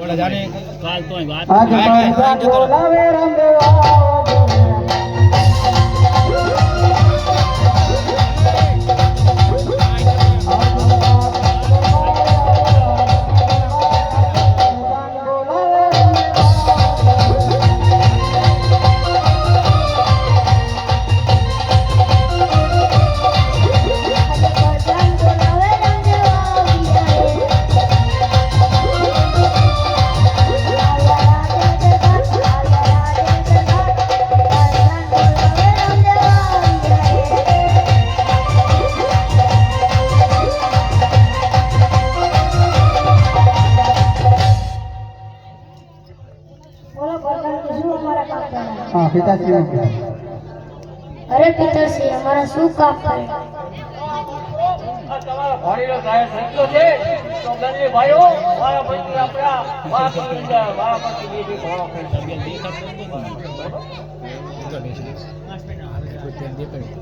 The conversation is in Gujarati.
થોડા જાને કાલ તોય વાત બોલાવે રામદેવ पिताश्री अरे पिताश्री हमारा શું કામ કરે તમારા ભાણીનો સાહેબ સંતો છે તો ગણની ભાઈઓ મારા ભાઈ આપણા વાત મારા પાસે બે ઘોડો દેખાય